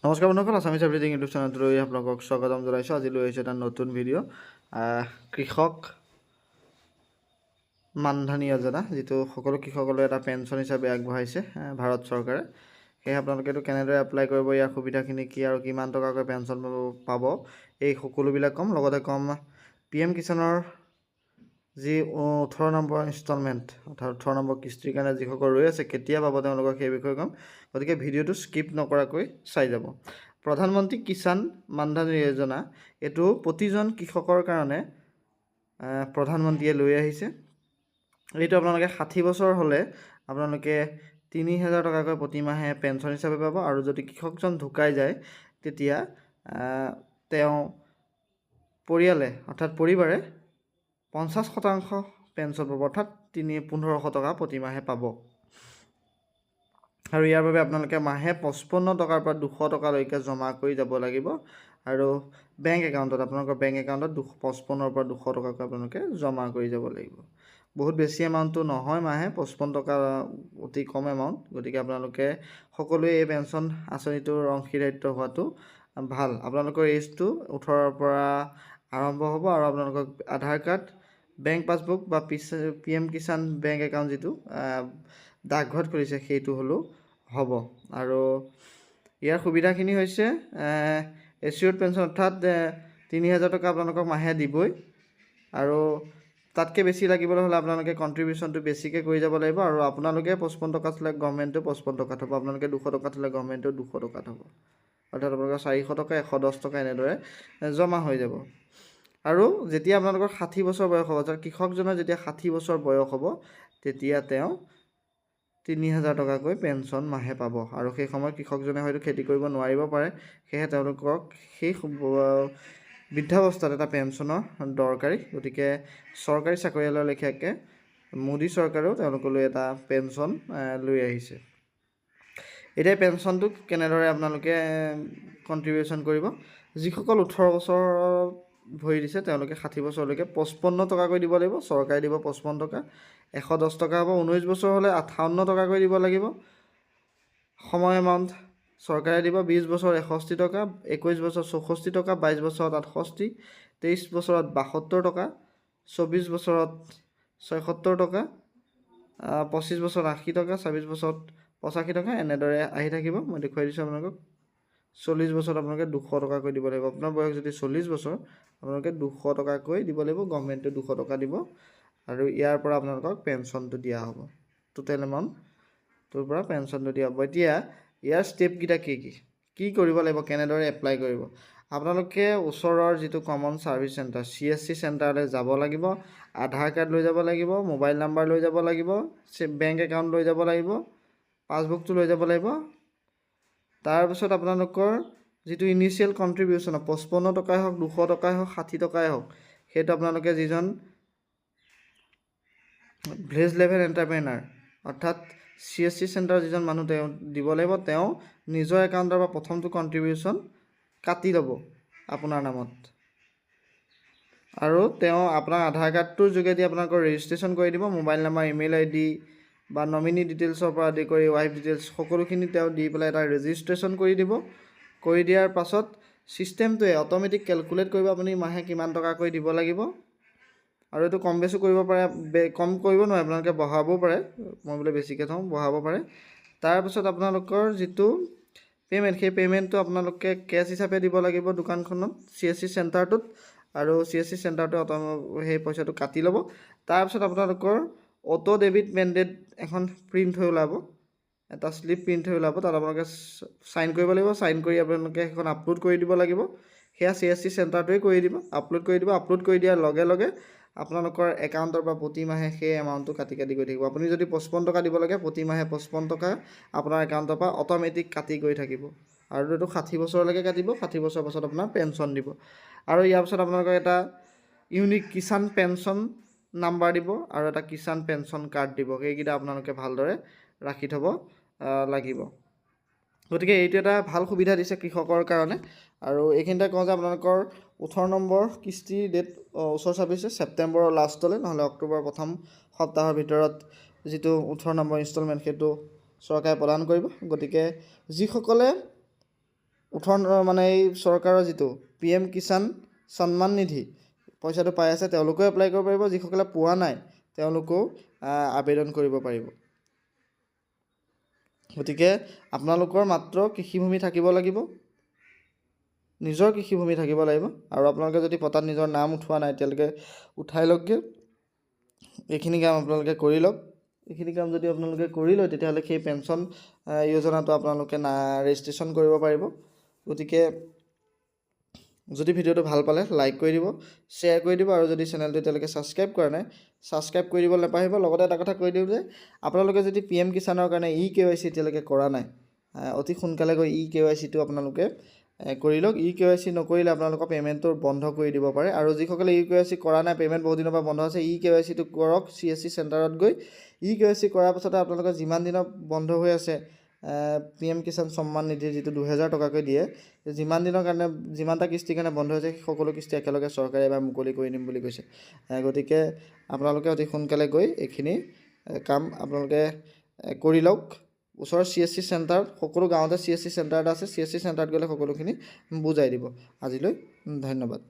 নমস্কাৰ বন্ধুসকল, Assamese everything YouTube চেনেলটোলৈ আপোনালোকক স্বাগতম জনাইছোঁ। আজি লৈ আহিছোঁ এটা নতুন ভিডিঅ', কৃষক মানধনী যোজনা, যিটো সকলো কৃষকলৈ এটা পেঞ্চন হিচাপে আগবঢ়াইছে ভাৰত চৰকাৰে। সেয়ে আপোনালোকে এইটো কেনেদৰে এপ্লাই কৰিব, ইয়াৰ সুবিধাখিনি কি আৰু কিমান টকাকৈ পেঞ্চন পাব, এই সকলোবিলাক ক'ম। লগতে ক'ম PM কিষাণৰ যি 18 নম্বৰ ইনষ্টলমেণ্ট অৰ্থাৎ 18 নম্বৰ কিস্তিৰ কাৰণে যিসকল ৰৈ আছে কেতিয়া পাব তেওঁলোকক সেই বিষয়ে ক'ম। গতিকে ভিডিঅ'টো স্কিপ নকৰাকৈ চাই যাব। প্ৰধানমন্ত্ৰী কিষাণ মানধনী যোজনা, এইটো প্ৰতিজন কৃষকৰ কাৰণে প্ৰধানমন্ত্ৰীয়ে লৈ আহিছে। এইটো আপোনালোকে 60 বছৰ হ'লে আপোনালোকে 3000 টকাকৈ প্ৰতিমাহে পেঞ্চন হিচাপে পাব। আৰু যদি কৃষকজন ঢুকাই যায় তেতিয়া তেওঁ পৰিয়ালে অৰ্থাৎ পৰিবাৰে 50% পেঞ্চন পাব, অৰ্থাৎ 1500 টকা প্ৰতিমাহে পাব। আৰু ইয়াৰ বাবে আপোনালোকে মাহে 55 টকাৰ পৰা 200 টকালৈকে জমা কৰি যাব লাগিব। আৰু বেংক একাউণ্টত আপোনালোকৰ বেংক একাউণ্টত 55ৰ পৰা 200 টকাকৈ আপোনালোকে জমা কৰি যাব লাগিব। বহুত বেছি এমাউণ্টটো নহয়, মাহে 55 টকা অতি কম এমাউণ্ট। গতিকে আপোনালোকে সকলোৱে এই পেঞ্চন আঁচনিটোৰ অংশীদাৰিত্ব হোৱাটো ভাল। আপোনালোকৰ এজটো 18ৰ পৰা আৰম্ভ হ'ব আৰু আপোনালোকক আধাৰ কাৰ্ড, বেংক পাছবুক বা PM কিষাণ বেংক একাউণ্ট যিটো ডাকঘৰত খুলিছে সেইটো হ'লেও হ'ব। আৰু ইয়াৰ সুবিধাখিনি হৈছে এচিয়ৰ্ড পেঞ্চন, অৰ্থাৎ 3000 টকা আপোনালোকক মাহে দিবই। আৰু তাতকৈ বেছি লাগিবলৈ হ'লে আপোনালোকে কণ্ট্ৰিবিউশ্যনটো বেছিকৈ কৰি যাব লাগিব। আৰু আপোনালোকে 55 টকা থ'লে গভৰ্ণমেণ্টেও 55 টকা থ'ব, আপোনালোকে 200 টকা থ'লে গভৰ্ণমেণ্টেও 200 টকা থ'ব। অৰ্থাৎ আপোনালোকৰ 400 টকা 110 টকা এনেদৰে জমা হৈ যাব। আৰু যেতিয়া আপোনালোকৰ 60 বছৰ বয়স হ'ব, অৰ্থাৎ কৃষকজনৰ যেতিয়া 60 বছৰ বয়স হ'ব তেতিয়া তেওঁ 3000 টকাকৈ পেঞ্চন মাহে পাব। আৰু সেই সময়ত কৃষকজনে হয়তো খেতি কৰিব নোৱাৰিব পাৰে, সেয়েহে তেওঁলোকক সেই বৃদ্ধাৱস্থাত এটা পেঞ্চনৰ দৰকাৰী। গতিকে চৰকাৰী চাকৰিয়ালৰ লেখীয়াকৈ মোদী চৰকাৰেও তেওঁলোকলৈ এটা পেঞ্চন লৈ আহিছে। এতিয়া পেঞ্চনটো কেনেদৰে আপোনালোকে কণ্ট্ৰিবিউশ্যন কৰিব, যিসকল 18 বছৰত ভৰি দিছে তেওঁলোকে 60 বছৰলৈকে 55 টকাকৈ দিব লাগিব। চৰকাৰে দিব 55 টকা, 110 টকা হ'ব। 19 বছৰ হ'লে 58 টকাকৈ দিব লাগিব সময় এমাউণ্ট চৰকাৰে দিব। 20 বছৰ 61 টকা, 21 বছৰ 64 টকা, 22 বছৰত 68, 23 বছৰত 72 টকা, 24 বছৰত 76 টকা, 25 বছৰত 80 টকা, 26 বছৰত 85 টকা, এনেদৰে আহি থাকিব। মই দেখুৱাই দিছোঁ আপোনালোকক। 40 বছৰত আপোনালোকে 200 টকাকৈ দিব লাগিব। আপোনাৰ বয়স যদি 40 বছৰ আপোনালোকে 200 টকাকৈ দিব লাগিব, গভৰ্ণমেণ্টে 200 টকা দিব। আৰু ইয়াৰ পৰা আপোনালোকক পেঞ্চনটো দিয়া হ'ব, টোটেল এমাউণ্টটোৰ পৰা পেঞ্চনটো দিয়া হ'ব। এতিয়া ইয়াৰ ষ্টেপকেইটা কি কৰিব লাগিব, কেনেদৰে এপ্লাই কৰিব। আপোনালোকে ওচৰৰ যিটো কমন ছাৰ্ভিচ চেণ্টাৰ CSC চেণ্টাৰলৈ যাব লাগিব। আধাৰ কাৰ্ড লৈ যাব লাগিব, মোবাইল নাম্বাৰ লৈ যাব লাগিব, বেংক একাউণ্ট লৈ যাব লাগিব, পাছবুকটো লৈ যাব লাগিব। তাৰপিছত আপোনালোকৰ যিটো ইনিচিয়েল কণ্ট্ৰিবিউশ্যন 55 টকাই হওক, 200 টকাই হওক, 60 টকাই হওক, সেইটো আপোনালোকে যিজন ভিলেজ লেভেল এণ্টাৰপ্ৰেনাৰ অৰ্থাৎ CSC চেণ্টাৰৰ যিজন মানুহ তেওঁ দিব লাগিব। তেওঁ নিজৰ একাউণ্টৰ পৰা প্ৰথমটো কণ্ট্ৰিবিউশ্যন কাটি ল'ব আপোনাৰ নামত। আৰু তেওঁ আপোনাৰ আধাৰ কাৰ্ডটোৰ যোগেদি আপোনালোকৰ ৰেজিষ্ট্ৰেশ্যন কৰি দিব। মোবাইল নাম্বাৰ, ইমেইল ID বা নমিনি ডিটেইলছৰ পৰা আদি কৰি ৱাইফ ডিটেইলছ সকলোখিনি তেওঁ দি পেলাই এটা ৰেজিষ্ট্ৰেশ্যন কৰি দিব। কৰি দিয়াৰ পাছত ছিষ্টেমটোৱে অট'মেটিক কেলকুলেট কৰিব আপুনি মাহে কিমান টকাকৈ দিব লাগিব। আৰু এইটো কম বেছো কৰিব পাৰে, কম কৰিব নোৱাৰে, আপোনালোকে বঢ়াবও পাৰে। মই বোলে বেছিকৈ থওঁ, বঢ়াব পাৰে। তাৰপিছত আপোনালোকৰ যিটো পে'মেণ্ট, সেই পে'মেণ্টটো আপোনালোকে কেছ হিচাপে দিব লাগিব দোকানখনত, CSC চেণ্টাৰটোত। আৰু CSC চেণ্টাৰটোৱে সেই পইচাটো কাটি ল'ব। তাৰপিছত আপোনালোকৰ অটো ডেবিট মেণ্ডেট এখন প্ৰিণ্ট হৈ ওলাব, এটা শ্লিপ প্ৰিণ্ট হৈ ওলাব। তাত আপোনালোকে চাইন কৰিব লাগিব। চাইন কৰি আপোনালোকে সেইখন আপলোড কৰি দিব লাগিব। সেয়া CSC চেণ্টাৰটোৱে কৰি দিব, আপলোড কৰি দিব। আপলোড কৰি দিয়াৰ লগে লগে আপোনালোকৰ একাউণ্টৰ পৰা প্ৰতিমাহে সেই এমাউণ্টটো কাটি গৈ থাকিব। আপুনি যদি 55 টকা দিব লাগে, প্ৰতিমাহে 55 টকা আপোনাৰ একাউণ্টৰ পৰা অট'মেটিক কাটি গৈ থাকিব। আৰু এইটো 60 বছৰলৈকে কাটিব। 60 বছৰৰ পাছত আপোনাৰ পেঞ্চন দিব। আৰু ইয়াৰ পাছত আপোনালোকক এটা ইউনিক কিষাণ পেঞ্চন নাম্বাৰ দিব আৰু এটা কিষাণ পেঞ্চন কাৰ্ড দিব। সেইকেইটা আপোনালোকে ভালদৰে ৰাখি থ'ব লাগিব। গতিকে এইটো এটা ভাল সুবিধা দিছে কৃষকৰ কাৰণে। আৰু এইখিনিতে কওঁ যে আপোনালোকৰ 18 নম্বৰ কিস্তিৰ ডেট ওচৰ চাপিছে, ছেপ্টেম্বৰৰ লাষ্টলৈ নহ'লে অক্টোবৰৰ প্ৰথম সপ্তাহৰ ভিতৰত যিটো 18 নম্বৰ ইনষ্টলমেণ্ট সেইটো চৰকাৰে প্ৰদান কৰিব। গতিকে যিসকলে মানে এই চৰকাৰৰ যিটো PM কিষাণ সন্মান নিধি পইচাটো পাই আছে তেওঁলোকেও এপ্লাই কৰিব পাৰিব, যিসকলে পোৱা নাই তেওঁলোকেও আবেদন কৰিব পাৰিব। গতিকে আপোনালোকৰ মাত্ৰ কৃষিভূমি থাকিব লাগিব, নিজৰ কৃষিভূমি থাকিব লাগিব, আৰু আপোনালোকে যদি পটাত নিজৰ নাম উঠোৱা নাই এতিয়ালৈকে উঠাই লওকগৈ। এইখিনি কাম আপোনালোকে কৰি লওক। এইখিনি কাম যদি আপোনালোকে কৰি লয় তেতিয়াহ'লে সেই পেঞ্চন যোজনাটো আপোনালোকে ৰেজিষ্ট্ৰেশ্যন কৰিব পাৰিব। গতিকে যদি ভিডিঅ'টো ভাল পালে লাইক কৰি দিব, শ্বেয়াৰ কৰি দিব, আৰু যদি চেনেলটো এতিয়ালৈকে ছাবস্ক্ৰাইব কৰা নাই ছাবস্ক্ৰাইব কৰি দিব নাপাহৰিব। লগতে এটা কথা কৈ দিওঁ যে আপোনালোকে যদি PM কিষাণৰ কাৰণে KYC এতিয়ালৈকে কৰা নাই, অতি সোনকালে গৈ KYCটো আপোনালোকে কৰি লওক। KYC নকৰিলে আপোনালোকৰ পে'মেণ্টটো বন্ধ কৰি দিব পাৰে, আৰু যিসকলে KYC কৰা নাই, পে'মেণ্ট বহু দিনৰ পৰা বন্ধ আছে, KYCটো কৰক CSC চেণ্টাৰত গৈ। KYC কৰাৰ পাছতে আপোনালোকৰ যিমান দিনৰ বন্ধ হৈ আছে PM কিষাণ সন্মান নিধি যিটো 2000 টকাকৈ দিয়ে, যিমান দিনৰ কাৰণে যিমানটা কিস্তিৰ কাৰণে বন্ধ হৈছে সকলো কিস্তি একেলগে চৰকাৰে এবাৰ মুকলি কৰি দিম বুলি কৈছে। গতিকে আপোনালোকে অতি সোনকালে গৈ এইখিনি কাম আপোনালোকে কৰি লওক। ওচৰৰ CSC চেণ্টাৰ, সকলো গাঁৱতে CSC চেণ্টাৰ এটা আছে, CSC চেণ্টাৰত গ'লে সকলোখিনি বুজাই দিব। আজিলৈ ধন্যবাদ।